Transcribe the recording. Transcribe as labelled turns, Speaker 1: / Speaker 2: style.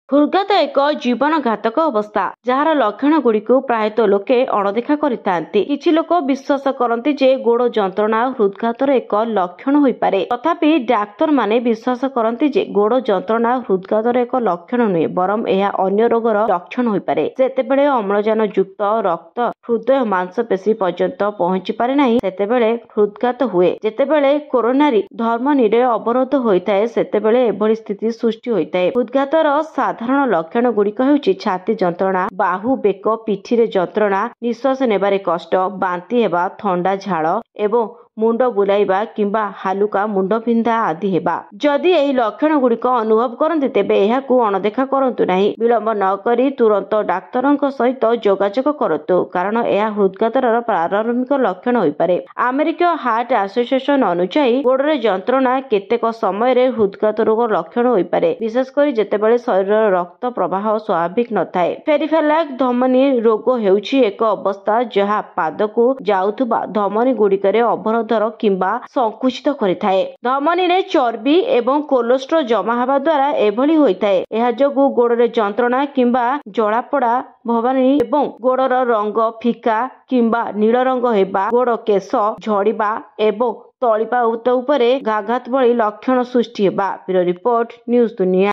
Speaker 1: ହୃଦଘାତ ଏକ ଜୀବନଘାତକ ଅବସ୍ଥା ଯାହାର ଲକ୍ଷଣ ଗୁଡ଼ିକୁ ପ୍ରାୟତଃ ଲୋକେ ଅଣଦେଖା କରିଥାନ୍ତି। କିଛି ଲୋକ ବିଶ୍ୱାସ କରନ୍ତି ଯେ ଗୋଡ଼ ଯନ୍ତ୍ରଣା ହୃଦଘାତର ଏକ ଲକ୍ଷଣ ହୋଇପାରେ। ତଥାପି ଡାକ୍ତରମାନେ ବିଶ୍ୱାସ କରନ୍ତି ଯେ ଗୋଡ଼ ଯନ୍ତ୍ରଣା ହୃଦଘାତର ଏକ ଲକ୍ଷଣ ନୁହେଁ, ବରଂ ଏହା ଅନ୍ୟ ରୋଗର ଲକ୍ଷଣ ହୋଇପାରେ। ଯେତେବେଳେ ଅମ୍ଳଜାନ ଯୁକ୍ତ ରକ୍ତ ହୃଦୟ ମାଂସପେଶୀ ପର୍ଯ୍ୟନ୍ତ ପହଞ୍ଚି ପାରେ ନାହିଁ, ସେତେବେଳେ ହୃଦଘାତ ହୁଏ। ଯେତେବେଳେ କୋରୋନାରୀ ଧମନୀରେ ଅବରୋଧ ହୋଇଥାଏ, ସେତେବେଳେ ଏଭଳି ସ୍ଥିତି ସୃଷ୍ଟି ହୋଇଥାଏ। ହୃଦଘାତର ସାଧାରଣ ଲକ୍ଷଣ ଗୁଡ଼ିକ ହେଉଛି ଛାତି ଯନ୍ତ୍ରଣା, ବାହୁ, ବେକ, ପିଠିରେ ଯନ୍ତ୍ରଣା, ନିଶ୍ୱାସ ନେବାରେ କଷ୍ଟ, ବାନ୍ତି ହେବା, ଥଣ୍ଡା ଝାଳ ଏବଂ ମୁଣ୍ଡ ବୁଲାଇବା କିମ୍ବା ହାଲୁକା ମୁଣ୍ଡବିନ୍ଧା ଆଦି ହେବା। ଯଦି ଏହି ଲକ୍ଷଣ ଗୁଡ଼ିକ ଅନୁଭବ କରନ୍ତି, ତେବେ ଏହାକୁ ଅଣଦେଖା କରନ୍ତୁ ନାହିଁ। ବିଳମ୍ବ ନ କରି ତୁରନ୍ତ ଡାକ୍ତରଙ୍କ ସହିତ ଯୋଗାଯୋଗ କରନ୍ତୁ, କାରଣ ଏହା ହୃଦଘାତର ପ୍ରାରମ୍ଭିକ ଲକ୍ଷଣ ହୋଇପାରେ। ଆମେରିକୀୟ ହାର୍ଟ ଆସୋସିଏସନ ଅନୁଯାୟୀ, ଗୋଡ଼ରେ ଯନ୍ତ୍ରଣା କେତେକ ସମୟରେ ହୃଦଘାତ ରୋଗ ଲକ୍ଷଣ ହୋଇପାରେ, ବିଶେଷ କରି ଯେତେବେଳେ ଶରୀରର ରକ୍ତ ପ୍ରବାହ ସ୍ୱାଭାବିକ ନଥାଏ। ପେରିଫେରାଲ ଧମନୀ ରୋଗ ହେଉଛି ଏକ ଅବସ୍ଥା ଯାହା ପାଦକୁ ଯାଉଥିବା ଧମନୀ ଗୁଡ଼ିକରେ ଅବରୋଧ କିମ୍ବା ସଂକୁଚିତ କରିଥାଏ। ଧମନୀରେ ଚର୍ବି ଏବଂ କୋଲେଷ୍ଟ୍ରଲ ଜମା ହେବା ଦ୍ୱାରା ଏଭଳି ହୋଇଥାଏ। ଏହା ଯୋଗୁଁ ଗୋଡ଼ରେ ଯନ୍ତ୍ରଣା କିମ୍ବା ଜଳାପୋଡ଼ା ଭବାନୀ ଏବଂ ଗୋଡ଼ର ରଙ୍ଗ ଫିକା କିମ୍ବା ନୀଳ ରଙ୍ଗ ହେବା, ଗୋଡ଼ କେଶ ଝଡ଼ିବା ଏବଂ ତଳିପାଦ ଉପରେ ଆଘାତ ଭଳି ଲକ୍ଷଣ ସୃଷ୍ଟି ହେବା। ବ୍ୟୁରୋ ରିପୋର୍ଟ, ନ୍ୟୁଜ ଦୁନିଆ।